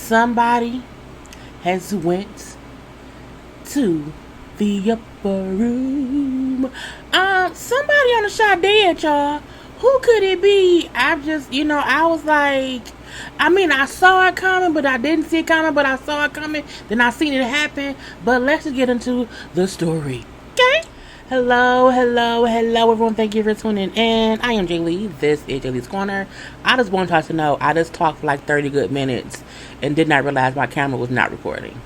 somebody has went to the upper room. Somebody on the shot dead, y'all. Who could it be? I was like, I saw it coming, but I didn't see it coming, but I saw it coming. Then I seen it happen. But let's just get into the story. Okay? Hello, everyone. Thank you for tuning in. I am JayLee. This is JLeesCorner. I just want y'all to know I just talked for like 30 good minutes and did not realize my camera was not recording.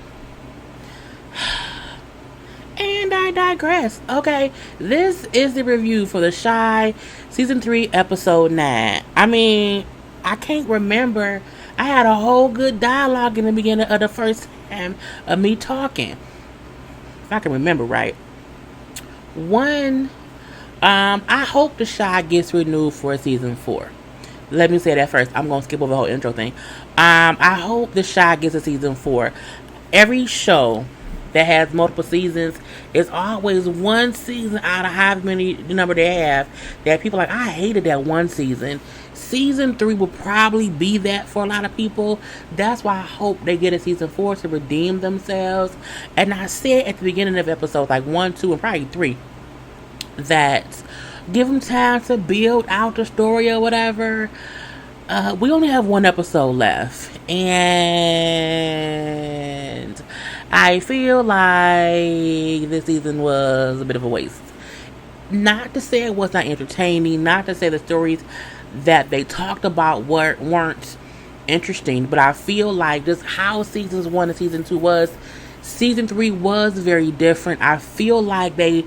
And I digress. Okay, this is the review for The Chi, Season 3, Episode 9. I can't remember. I had a whole good dialogue in the beginning of the first time of me talking. If I can remember right. One, I hope The Chi gets renewed for Season 4. Let me say that first. I'm going to skip over the whole intro thing. I hope The Chi gets a Season 4. Every show that has multiple seasons is always one season out of however many number they have that people are like, I hated that one season. Season 3 will probably be that for a lot of people. That's why I hope they get a Season 4 to redeem themselves. And I said at the beginning of episodes like 1, 2, and probably 3 that give them time to build out the story or whatever. We only have one episode left, and I feel like this season was a bit of a waste. Not to say it was not entertaining, not to say the stories that they talked about weren't interesting, but I feel like just how seasons 1 and season 2 was, season 3 was very different. I feel like they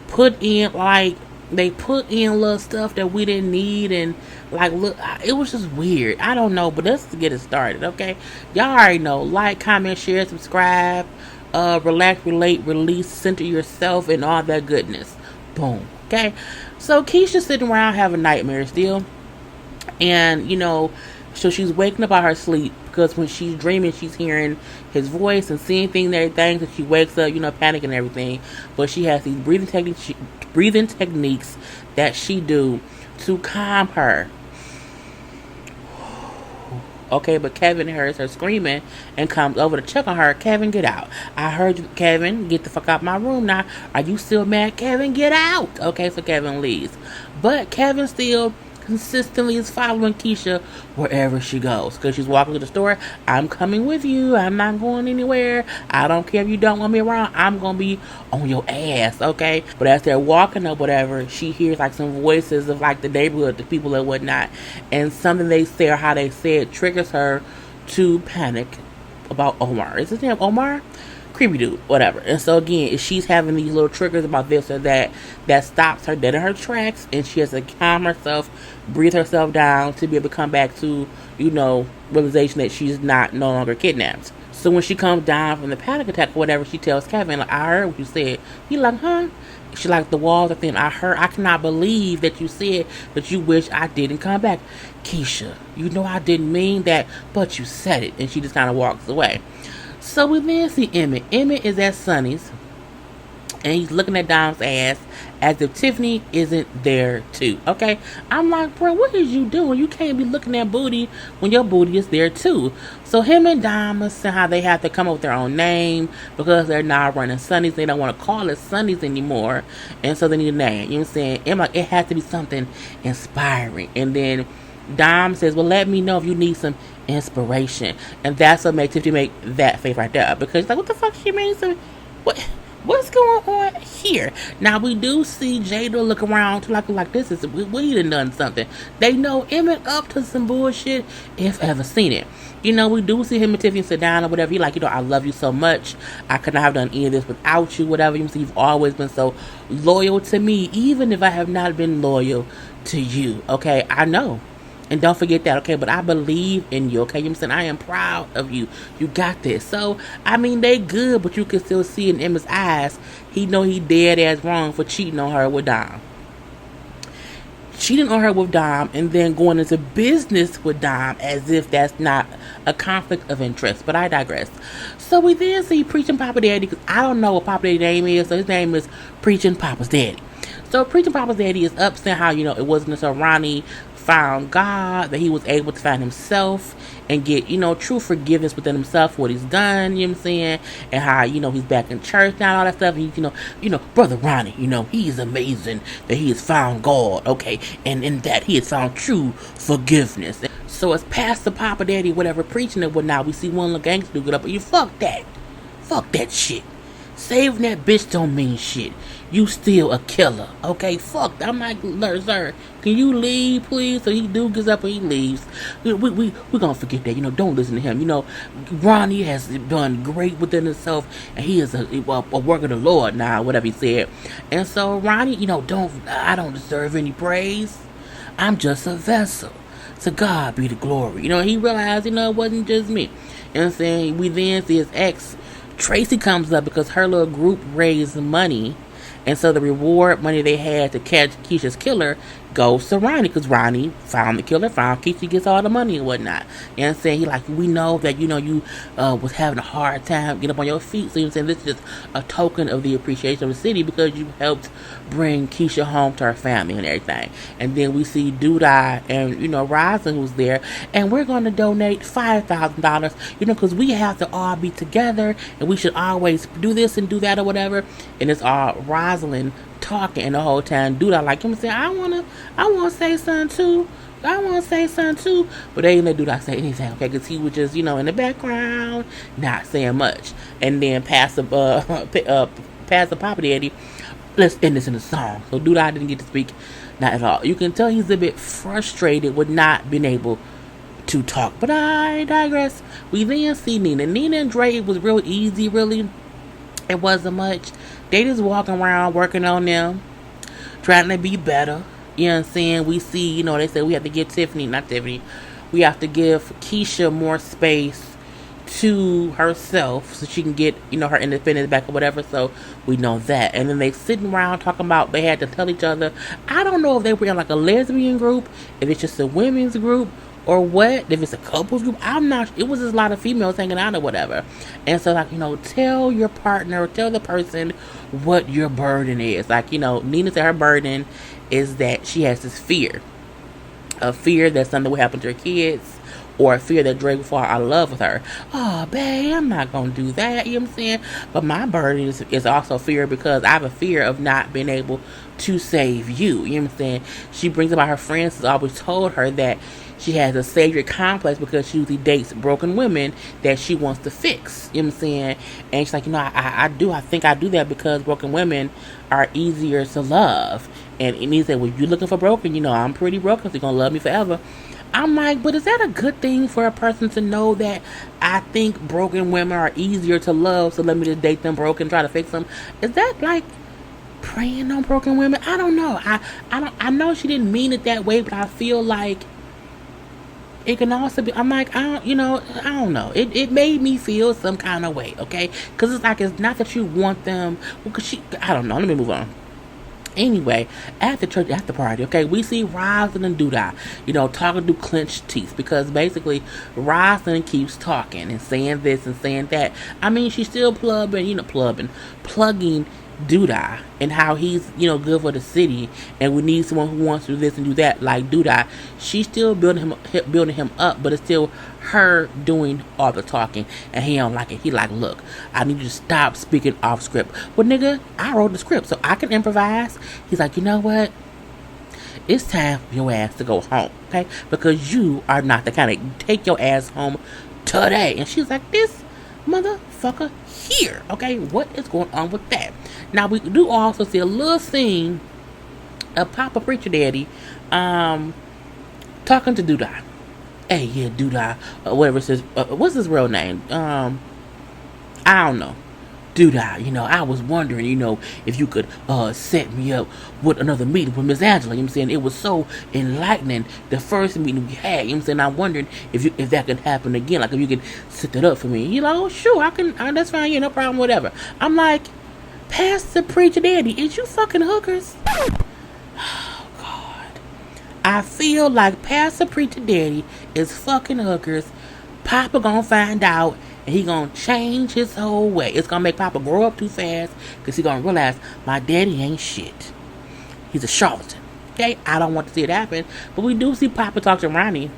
put in little stuff that we didn't need, and look, it was just weird. I don't know, but let's get it started, okay? Y'all already know. Like, comment, share, subscribe, relax, relate, release, center yourself, and all that goodness. Boom, okay? So Keisha's sitting around having nightmares still, and so she's waking up out her sleep because when she's dreaming, she's hearing his voice and seeing things and everything. So she wakes up, panicking and everything. But she has these breathing techniques that she do to calm her. Okay, but Kevin hears her screaming and comes over to check on her. Kevin, get out. I heard you, Kevin. Get the fuck out my room now. Are you still mad? Kevin, get out. Okay, so Kevin leaves. But Kevin still consistently is following Keisha wherever she goes, because she's walking to the store. I'm coming with you. I'm not going anywhere. I don't care if you don't want me around. I'm gonna be on your ass, okay? But as they're walking or whatever, she hears like some voices of like the neighborhood, the people and whatnot, and something they say or how they say it triggers her to panic about Omar. Is his name Omar? Creepy dude, whatever. And so again, she's having these little triggers about this or that stops her dead in her tracks, and she has to calm herself, breathe herself down to be able to come back to realization that she's no longer kidnapped. So when she comes down from the panic attack or whatever, she tells Kevin, like, I heard what you said. He like, huh? She like, the walls are thin. I cannot believe that you said that you wish I didn't come back. Keisha, I didn't mean that, but you said it. And she just kind of walks away. So we then see Emmett. Emmett is at Sonny's, and he's looking at Dom's ass as if Tiffany isn't there too. Okay? I'm like, bro, what is you doing? You can't be looking at booty when your booty is there too. So him and Dom are saying how they have to come up with their own name because they're not running Sonny's. They don't want to call it Sonny's anymore, and so they need a name. You know what I'm saying? I'm like, it has to be something inspiring. And then Dom says, well, let me know if you need some inspiration. And that's what makes Tiffany make that face right there, because she's like, what the fuck she means? What's going on here? Now we do see Jada look around to like this is we done something. They know Emmett up to some bullshit if ever seen it. We do see him and Tiffany sit down or whatever. He like, I love you so much. I could not have done any of this without you, whatever. You see, you've always been so loyal to me, even if I have not been loyal to you. Okay, I know. And don't forget that, okay? But I believe in you, okay? You know what I'm saying? I am proud of you. You got this. So, they good, but you can still see in Emma's eyes, he know he dead ass wrong for cheating on her with Dom. Cheating on her with Dom and then going into business with Dom as if that's not a conflict of interest. But I digress. So we then see Preaching Papa Daddy, because I don't know what Papa Daddy's name is, so his name is Preaching Papa's Daddy. So Preaching Papa's Daddy is up saying how, it wasn't until Ronnie found God, that he was able to find himself and get, true forgiveness within himself for what he's done, you know what I'm saying? And how, he's back in church now, all that stuff. And, Brother Ronnie, he is amazing that he has found God, okay? And in that he has found true forgiveness. So as Pastor Papa Daddy, whatever, preaching and whatnot, we see one little gangster get up and you fuck that. Fuck that shit. Saving that bitch don't mean shit. You still a killer, okay? Fuck. I'm like, sir, can you leave, please? So he gets up and he leaves. We gonna forget that. Don't listen to him. Ronnie has done great within himself, and he is a work of the Lord now, whatever he said. And so Ronnie, I don't deserve any praise. I'm just a vessel. To God be the glory. He realized, it wasn't just me. I'm saying? We then see his ex, Tracy, comes up because her little group raised money. And so the reward money they had to catch Keisha's killer goes to Ronnie, because Ronnie found the killer, found Keisha, gets all the money and whatnot. You know what I'm saying? He like, we know that, you was having a hard time getting up on your feet. So you know what I'm saying? This is just a token of the appreciation of the city because you helped bring Keisha home to her family and everything. And then we see Doodah and, Roslyn who's there. And we're going to donate $5,000, because we have to all be together and we should always do this and do that or whatever. And it's all Roslyn talking the whole time. Doodah like, I'm saying, I wanna say something too. But they didn't let Doodah say anything, okay? Because he was just, in the background, not saying much. And then Pastor Papa Daddy, let's end this in a song. So Doodah didn't get to speak, not at all. You can tell he's a bit frustrated with not being able to talk. But I digress. We then see Nina. Nina and Dre, it was real easy, really. It wasn't much. They just walking around working on them, trying to be better. You know what I'm saying? We see, they say we have to give we have to give Keisha more space to herself so she can get, her independence back or whatever. So we know that. And then they sitting around talking about they had to tell each other. I don't know if they were in like a lesbian group, if it's just a women's group, or what, if it's a couples group. I'm not, it was just a lot of females hanging out or whatever. And so like, tell your partner, tell the person what your burden is. Like, Nina said her burden is that she has this fear. A fear that something will happen to her kids, or a fear that Drake will fall out of love with her. Oh, babe, I'm not going to do that, you know what I'm saying? But my burden is also fear, because I have a fear of not being able to save you, you know what I'm saying? She brings about her friends has always told her that she has a savior complex because she usually dates broken women that she wants to fix. You know what I'm saying? And she's like, I think I do that because broken women are easier to love. And he said, well, you're looking for broken, I'm pretty broken, so you're going to love me forever. I'm like, but is that a good thing for a person to know that I think broken women are easier to love, so let me just date them broken, try to fix them? Is that like preying on broken women? I don't know. I know she didn't mean it that way, but I feel like it can also be, I'm like, I don't know. It made me feel some kind of way, okay? Because it's like, it's not that you want them, because I don't know. Let me move on. Anyway, at the church after party, okay, we see Roslyn and Doodah, talking through clenched teeth, because basically Roslyn keeps talking and saying this and saying that. I mean, she's still plugging Doodah and how he's, good for the city, and we need someone who wants to do this and do that like Doodah. She's still building him up, but it's still her doing all the talking, and he don't like it. He like, look, I need you to stop speaking off script. Well, nigga, I wrote the script, so I can improvise. He's like, you know what? It's time for your ass to go home, okay? Because you are not the kind of take your ass home today. And she's like, this motherfucker here, okay? What is going on with that? Now, we do also see a little scene of Papa Preacher Daddy talking to Doodah. Hey, yeah, Doodah, whatever it says, what's his real name? I don't know. Doodah, I was wondering, if you could set me up with another meeting with Miss Angela. You know what I'm saying? It was so enlightening, the first meeting we had. You know what I'm saying? I'm wondering if that could happen again. Like, if you could set that up for me. He's like, oh, sure, I can. That's fine. Yeah, no problem, whatever. I'm like, Pastor Preacher Daddy, is you fucking hookers? Oh, God. I feel like Pastor Preacher Daddy is fucking hookers. Papa gonna find out, and he gonna change his whole way. It's gonna make Papa grow up too fast, because he gonna realize my daddy ain't shit. He's a charlatan. Okay, I don't want to see it happen. But we do see Papa talk to Ronnie.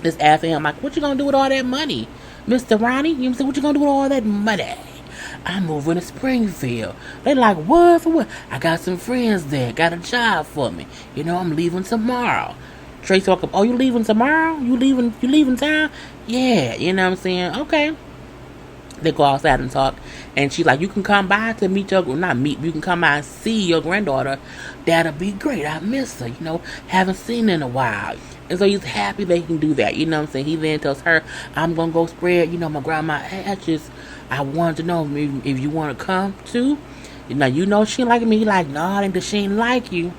Just asking him, like, what you gonna do with all that money? Mr. Ronnie, you know what I'm saying? What you gonna do with all that money? I'm moving to Springfield. They like, what? For what? I got some friends there. Got a job for me. You know, I'm leaving tomorrow. Tracy walk up, oh, you leaving tomorrow? You leaving town? Yeah, you know what I'm saying? Okay. They go outside and talk, and she's like, you can come by to meet your, not meet, you can come by and see your granddaughter. That'll be great. I miss her, you know, haven't seen her in a while. And so he's happy that he can do that, you know what I'm saying? He then tells her, I'm gonna go spread, you know, my grandma ashes. I wanted to know if you want to come too. Now, you know she like me. He like, no, I think she ain't like you.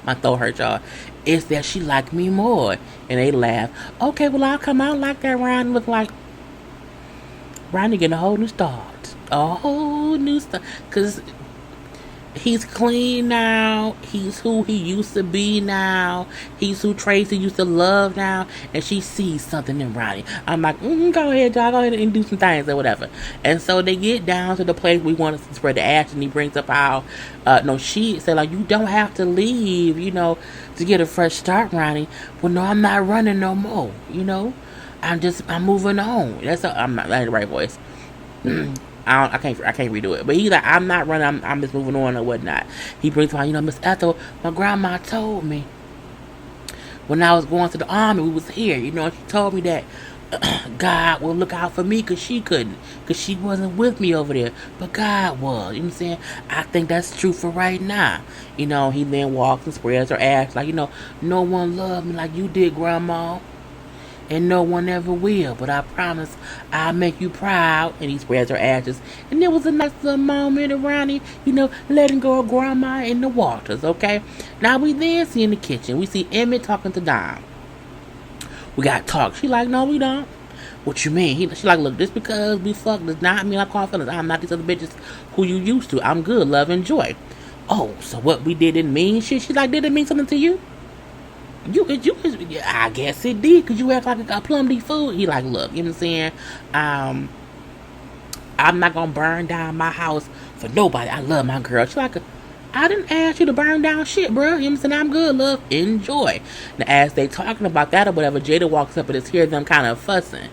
My throat hurt, y'all. It's that she like me more. And they laugh. Okay, well, I'll come out like that. Ronnie look like Ronnie getting a whole new start. A whole new start. Because he's clean now. He's who he used to be now. He's who Tracy used to love now. And she sees something in Ronnie. I'm like, go ahead, y'all. Go ahead and do some things or whatever. And so they get down to the place we want to spread the ash. And he brings up how, she said, like, you don't have to leave, you know, to get a fresh start, Ronnie. Well, no, I'm not running no more, you know. I'm moving on. I'm not in the right voice. I can't redo it. But he's like, I'm not running. I'm just moving on or whatnot. He brings on, you know, Miss Ethel, my grandma told me when I was going to the army, we was here, you know, she told me that God will look out for me because she couldn't, because she wasn't with me over there, but God was. You know what I'm saying? I think that's true for right now. You know, he then walks and spreads her ass like, you know, no one loved me like you did, Grandma. And no one ever will, but I promise I'll make you proud. And he spreads her ashes. And there was a nice little moment around him, you know, letting go of Grandma in the waters, okay? Now we then see in the kitchen, we see Emmett talking to Dom. We got to talk. She like, no, we don't. What you mean? She like, look, just because we fuck does not mean I call feelings. I'm not these other bitches who you used to. I'm good, love, and joy. Oh, so what we did didn't mean shit? She like, did it mean something to you? I guess it did, because you act like a plum D food. He like, look, you know what I'm saying? I'm not going to burn down my house for nobody. I love my girl. She like, I didn't ask you to burn down shit, bro. You know what I'm saying? I'm good, love. Enjoy. Now, as they talking about that or whatever, Jada walks up and just hears them kind of fussing.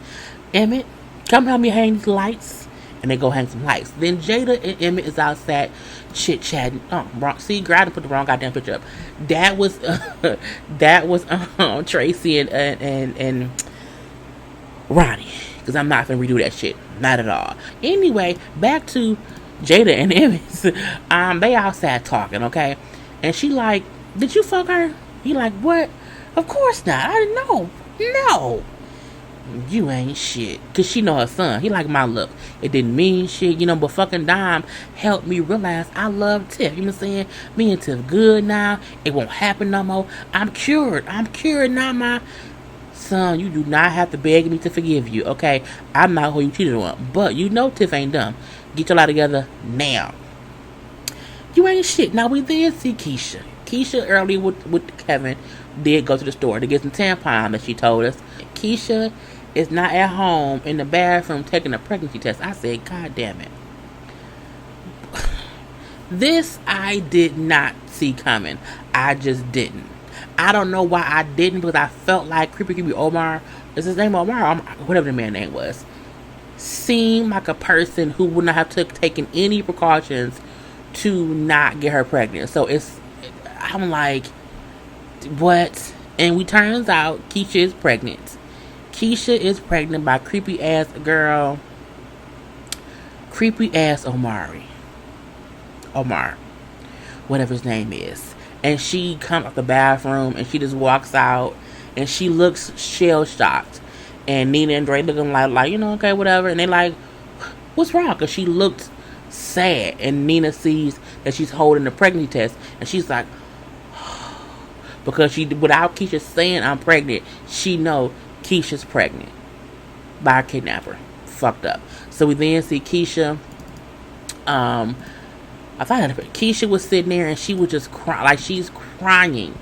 Emmett, come help me hang these lights. And they go hang some lights. Then Jada and Emmett is outside chit-chatting. Oh, wrong. See, girl, I didn't put the wrong goddamn picture up. That was Tracy and Ronnie. Because I'm not going to redo that shit. Not at all. Anyway, back to Jada and Emmett. They outside talking, okay? And she like, did you fuck her? He like, what? Of course not. I didn't know. No. You ain't shit. Cause she know her son. He like my look. It didn't mean shit, you know, but fucking Dom helped me realize I love Tiff. You know what I'm saying? Me and Tiff good now. It won't happen no more. I'm cured now, my son. You do not have to beg me to forgive you, okay? I'm not who you cheated on. But you know Tiff ain't dumb. Get your life together now. You ain't shit. Now we did see Keisha. Keisha earlier with Kevin did go to the store to get some tampon that she told us. Keisha is not at home in the bathroom taking a pregnancy test. I said, God damn it. This I did not see coming. I just didn't. I don't know why I didn't, because I felt like Creepy Omar, is his name Omar? Whatever the man's name was, seemed like a person who would not have taken any precautions to not get her pregnant. So I'm like, what? And we turns out Keisha is pregnant. Keisha is pregnant by creepy ass Omar, whatever his name is. And she comes out the bathroom and she just walks out and she looks shell shocked. And Nina and Dre looking like, you know, okay, whatever. And they like, what's wrong? Because she looked sad. And Nina sees that she's holding the pregnancy test. And she's like, because without Keisha saying I'm pregnant, she know Keisha's pregnant by a kidnapper. Fucked up. So we then see Keisha. I thought Keisha was sitting there and she was just crying, like she's crying.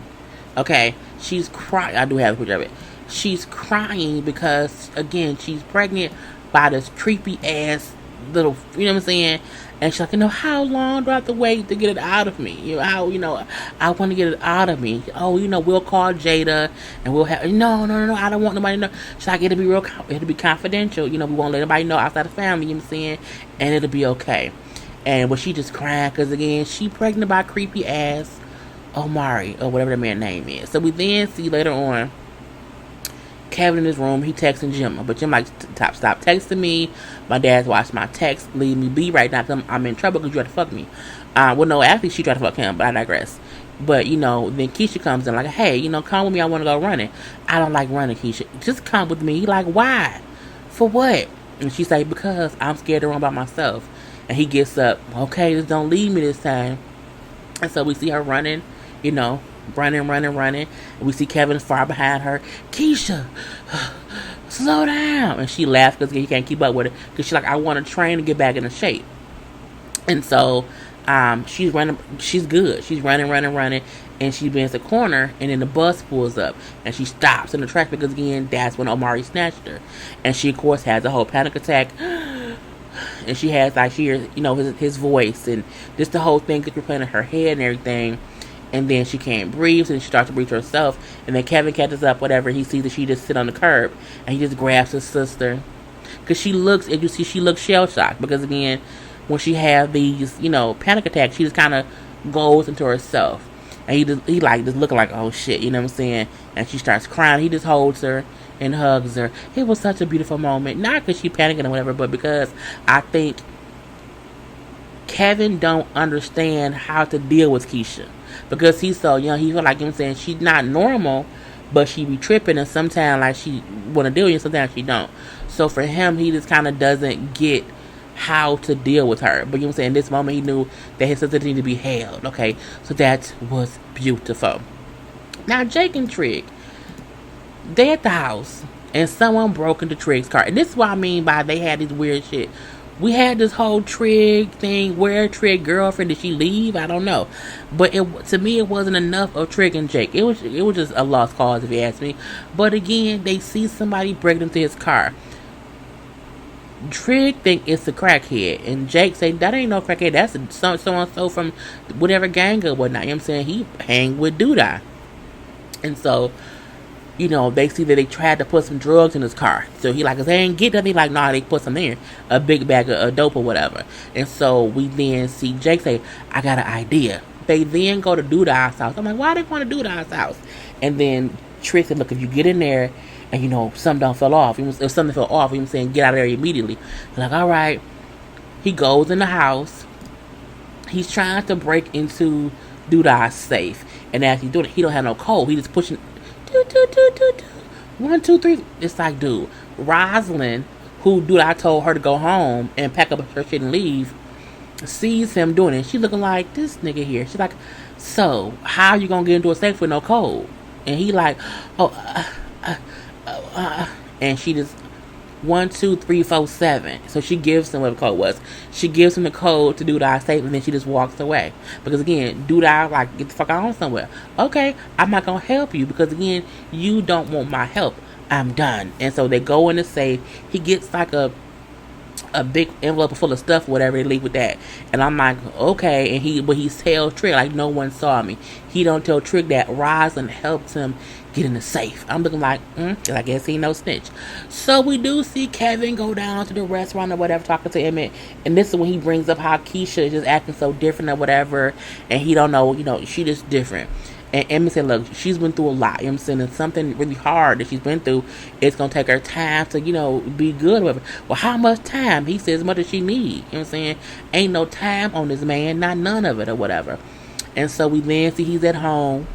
Okay, she's crying. I do have a picture of it. She's crying because again she's pregnant by this creepy ass little, you know what I'm saying? And she's like, how long do I have to wait to get it out of me? I want to get it out of me. Oh, we'll call Jada and we'll have, no, I don't want nobody to know. She's like, it'll be confidential. We won't let anybody know outside the family, you know what I'm saying? And it'll be okay. And she just crying because, again, she pregnant by creepy ass Omari or whatever the man's name is. So we then see later on Kevin in his room. He texting Jim, but Jim like, stop texting me. My dad's watching my text. Leave me be right now because I'm in trouble because you tried to fuck me. Well, no, actually she tried to fuck him, but I digress. But then Keisha comes in like, hey, come with me. I want to go running. I don't like running, Keisha. Just come with me. He like, why? For what? And she say, because I'm scared to run by myself. And he gets up. Okay, just don't leave me this time. And so we see her running, running. And we see Kevin far behind her. Keisha, slow down. And she laughs because he can't keep up with it. Because she's like, I want to train to get back into shape. And so she's running. She's good. She's running. And she bends the corner. And then the bus pulls up. And she stops in the track because, again, that's when Omari snatched her. And she, of course, has a whole panic attack. And she has, like, she hears, his voice. And just the whole thing gets replaying in her head and everything. And then she can't breathe, so she starts to breathe to herself. And then Kevin catches up, whatever. He sees that she just sit on the curb. And he just grabs his sister. Because she looks shell-shocked. Because, again, when she has these, panic attacks, she just kind of goes into herself. And he just looking like, oh, shit, you know what I'm saying? And she starts crying. He just holds her and hugs her. It was such a beautiful moment. Not because she panicking or whatever, but because I think Kevin don't understand how to deal with Keisha. Because he's so young, he feel like, she's not normal, but she be tripping, and sometimes, like, she want to deal with you, sometimes she don't. So for him, he just kind of doesn't get how to deal with her. But in this moment, he knew that his sister needed to be held, okay? So that was beautiful. Now, Jake and Trig, they at the house, and someone broke into Trig's car. And this is what I mean by they had this weird shit. We had this whole Trig thing. Where Trig girlfriend, did she leave? I don't know. But to me, it wasn't enough of Trig and Jake. It was just a lost cause, if you ask me. But again, they see somebody break into his car. Trig think it's a crackhead, and Jake say that ain't no crackhead. That's so from whatever gang or whatnot. You know what I'm saying? He hang with Doodah. And so, they see that they tried to put some drugs in his car. So he like, they ain't get nothing. Like, nah, they put some in a big bag of dope or whatever. And so we then see Jake say, I got an idea. They then go to Doodah's house. I'm like, why they going to Doodah's house? And then Trig said, look, if you get in there and something don't fell off, if something fell off, I'm saying get out of there immediately. They're like, all right. He goes in the house. He's trying to break into Doodah's safe. And as he's doing it, he don't have no code. He just pushing 1, 2, 3. It's like, dude, Rosalind, who I told her to go home and pack up her shit and leave, sees him doing it. She looking like, this nigga here. She's like, so how you gonna get into a safe with no code? And he like, and she just 1, 2, 3, 4, 7. So she gives him what the code was. She gives him the code to Doodah's safe, and then she just walks away. Because again, Doodah like, get the fuck on somewhere. Okay, I'm not gonna help you because again, you don't want my help. I'm done. And so they go in the safe. He gets like a big envelope full of stuff, whatever. They leave with that. And I'm like, okay. And he tells Trig like, no one saw me. He don't tell Trig that Rosalind helped him get in the safe. I'm looking like, I guess he no snitch. So we do see Kevin go down to the restaurant or whatever, talking to Emmett. And this is when he brings up how Keisha is just acting so different or whatever. And he don't know, she just different. And Emmett said, look, she's been through a lot. You know what I'm saying? It's something really hard that she's been through. It's going to take her time to, be good with her. Well, how much time? He says as much as she needs. You know what I'm saying? Ain't no time on this man. Not none of it or whatever. And so we then see he's at home.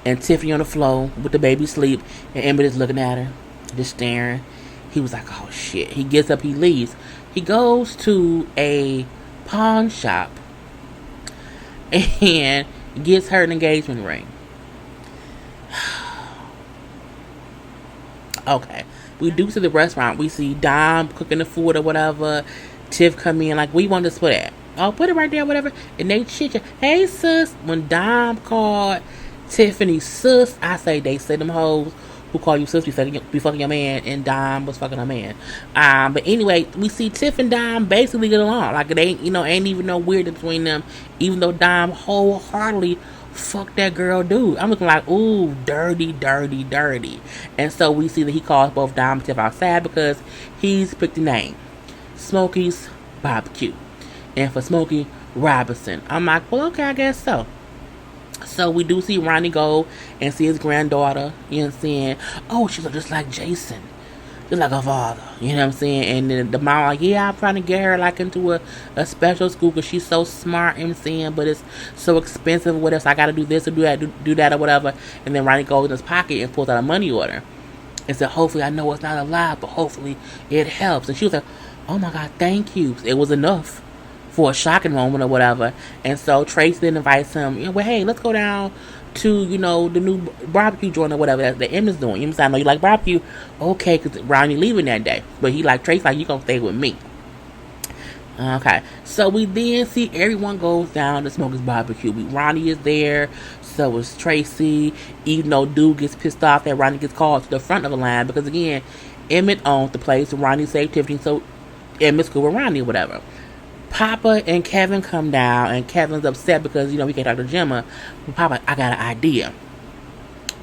And Tiffany on the floor with the baby asleep. And Emmett is looking at her. Just staring. He was like, oh, shit. He gets up. He leaves. He goes to a pawn shop. And gets her an engagement ring. Okay. We do see the restaurant. We see Dom cooking the food or whatever. Tiff come in like, we want this for that. Oh, put it right there, whatever. And they chit-chat. Hey, sis. When Dom called Tiffany sis, I say they say them hoes who call you sis be fucking your man, and Dom was fucking her man. But anyway, we see Tiff and Dom basically get along. Like it ain't, ain't even no weird between them, even though Dom wholeheartedly fuck that girl dude. I'm looking like, ooh, dirty, dirty, dirty. And so we see that he calls both Dom and Tiff outside because he's picked a name. Smokey's Barbecue. And for Smokey Robinson. I'm like, well, okay, I guess so. So we do see Ronnie go and see his granddaughter, you know what I'm saying? Oh, she looks just like Jason. Just like her father, you know what I'm saying? And then the mom like, yeah, I'm trying to get her like into a special school because she's so smart, you know what I'm saying? But it's so expensive or whatever, so I got to do this or do that or whatever. And then Ronnie goes in his pocket and pulls out a money order. And said, hopefully, I know it's not a lie, but hopefully it helps. And she was like, oh my God, thank you. It was enough for a shocking moment or whatever. And so Tracy then invites him, well, hey, let's go down to, the new barbecue joint or whatever that Emma's doing. You know what I'm saying? I know you like barbecue. Okay, because Ronnie leaving that day. But he like, Tracy, like, you gonna stay with me. Okay, so we then see everyone goes down to Smokey's Barbecue. Ronnie is there, so is Tracy. Even though dude gets pissed off that Ronnie gets called to the front of the line because, again, Emmett owns the place. Ronnie saved Tiffany, so Emmett's cool with Ronnie or whatever. Papa and Kevin come down, and Kevin's upset because, we can't talk to Gemma. But Papa, I got an idea.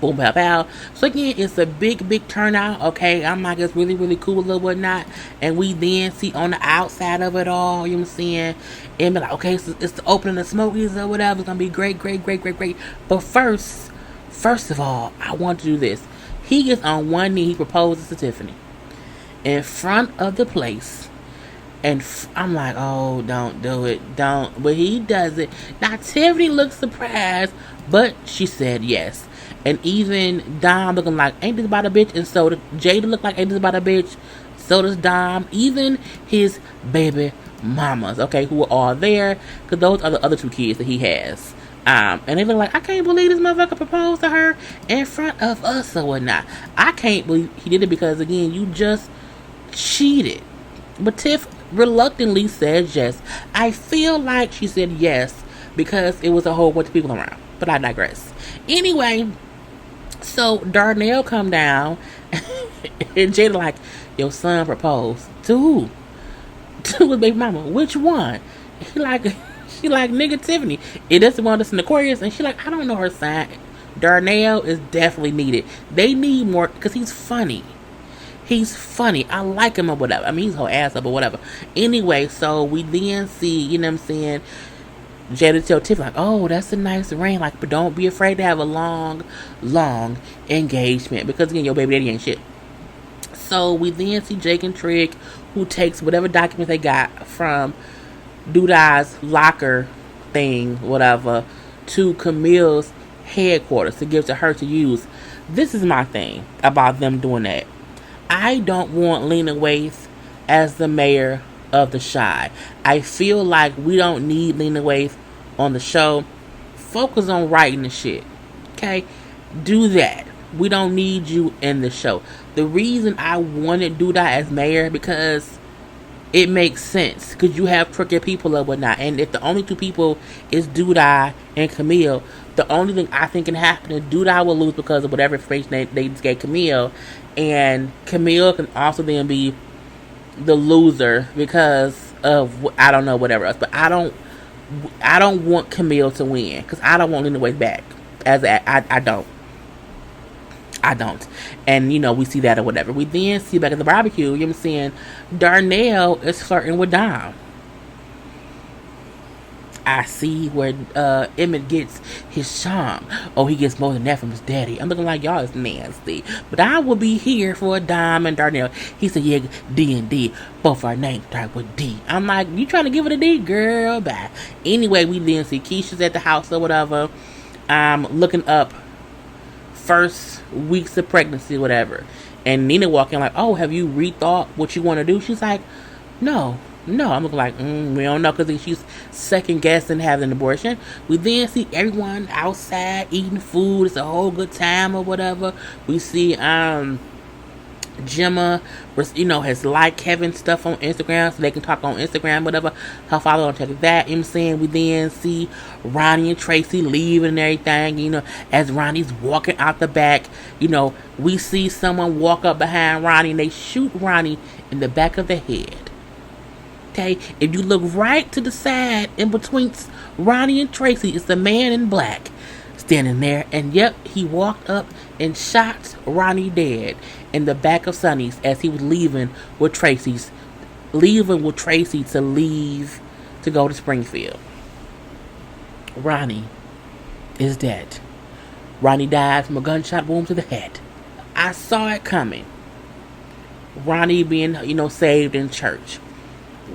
Boom, pow, pow. So again, it's a big, big turnout. Okay, I'm like, it's really, really cool or whatnot. And we then see on the outside of it all, you know what I'm saying? And be like, okay, so it's the opening of Smokies or whatever. It's gonna be great, great, great, great, great. But first of all, I want to do this. He gets on one knee, he proposes to Tiffany in front of the place. And I'm like, oh, don't do it. Don't. But he does it. Now, Tiffany looks surprised, but she said yes. And even Dom looking like, ain't this about a bitch? And so Jada look like, ain't this about a bitch? So does Dom. Even his baby mamas, okay, who are all there. Because those are the other two kids that he has. And they look like, I can't believe this motherfucker proposed to her in front of us or whatnot. I can't believe he did it because, again, you just cheated. But Tiff reluctantly said yes. I feel like she said yes because it was a whole bunch of people around. But I digress. Anyway, so Darnell come down and Jada like, your son proposed to who? To his baby mama. Which one? She like, nigga, Tiffany. It is the one that's in Aquarius. And she like, I don't know her sign. Darnell is definitely needed. They need more because he's funny. He's funny. I like him or whatever. I mean, he's her ass up or whatever. Anyway, so we then see, you know what I'm saying, Jada tell Tiff like, oh, that's a nice ring. Like, but don't be afraid to have a long, long engagement. Because, again, your baby daddy ain't shit. So we then see Jake and Trig, who takes whatever documents they got from Doodah's locker thing, whatever, to Camille's headquarters to give to her to use. This is my thing about them doing that. I don't want Lena Waithe as the mayor of the Chi. I feel like we don't need Lena Waithe on the show. Focus on writing the shit. Okay? Do that. We don't need you in the show. The reason I wanted Doodah as mayor because it makes sense. Because you have crooked people or whatnot. And if the only two people is Doodah and Camille, the only thing I think can happen is Doodah will lose because of whatever information they just gave Camille. And Camille can also then be the loser because of, I don't know, whatever else. But I don't want Camille to win because I don't want Lena Waithe back. I don't. And, we see that or whatever. We then see back at the barbecue, you know what I'm saying, Darnell is flirting with Dom. I see where Emmett gets his charm. Oh, he gets more than that from his daddy. I'm looking like y'all is nasty. But I will be here for Dom and Darnell. He said, yeah, D&D. Both our names start with D. I'm like, you trying to give it a D? Girl, bye. Anyway, we then see Keisha's at the house or whatever. Looking up first weeks of pregnancy, whatever. And Nina walking like, oh, have you rethought what you want to do? She's like, no. I'm looking like, we don't know because she's second guessing having an abortion. We then see everyone outside eating food. It's a whole good time or whatever. We see Gemma, has liked Kevin's stuff on Instagram so they can talk on Instagram, whatever. Her father don't check that. You know what I'm saying? We then see Ronnie and Tracy leaving and everything. As Ronnie's walking out the back, we see someone walk up behind Ronnie and they shoot Ronnie in the back of the head. Okay, if you look right to the side in between Ronnie and Tracy, it's the man in black standing there, and yep, he walked up and shot Ronnie dead in the back of Sonny's as he was leaving with Tracy to go to Springfield. Ronnie is dead. Ronnie died from a gunshot wound to the head. I saw it coming. Ronnie being, saved in church.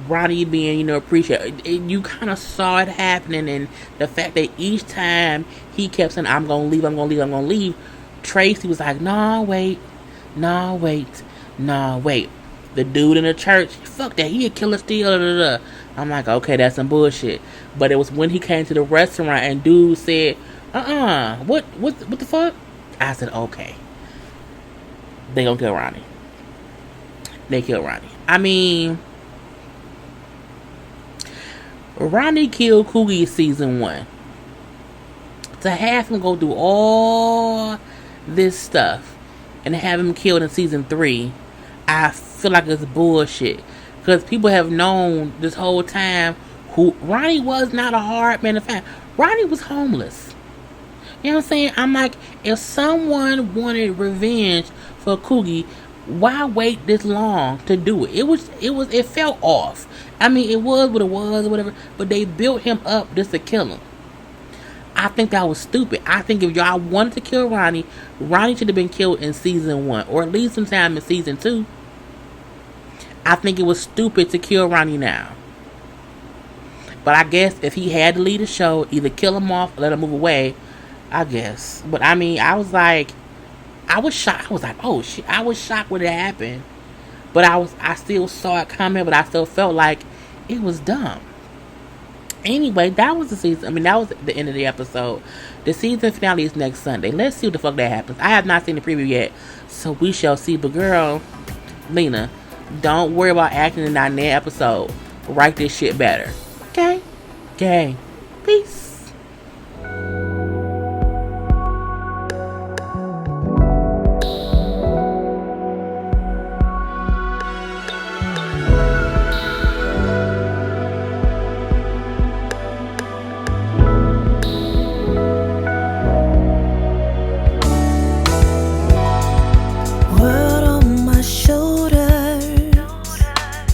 Ronnie being, appreciated. You kind of saw it happening, and the fact that each time he kept saying, I'm going to leave, Tracy was like, nah, wait. The dude in the church, fuck that, he a killer still. I'm like, okay, that's some bullshit. But it was when he came to the restaurant and dude said, what the fuck? I said, okay. They gonna kill Ronnie. They kill Ronnie. I mean, Ronnie killed Coogie season 1. To have him go through all this stuff and have him killed in season 3, I feel like it's bullshit. Because people have known this whole time who Ronnie was not a hard man to find. Ronnie was homeless. You know what I'm saying? I'm like, if someone wanted revenge for Coogie, why wait this long to do it? It felt off. I mean, it was what it was or whatever, but they built him up just to kill him. I think that was stupid. I think if y'all wanted to kill Ronnie should have been killed in season 1, or at least sometime in season 2. I think it was stupid to kill Ronnie now. But I guess if he had to leave the show, either kill him off or let him move away, I guess. But I mean, I was shocked. I was like, oh shit. I was shocked when it happened. But I still saw it coming, but I still felt like it was dumb. Anyway, that was the season. I mean, that was the end of the episode. The season finale is next Sunday. Let's see what the fuck that happens. I have not seen the preview yet, so we shall see. But girl, Lena, don't worry about acting in that next episode. Write this shit better. Okay? Okay. Peace.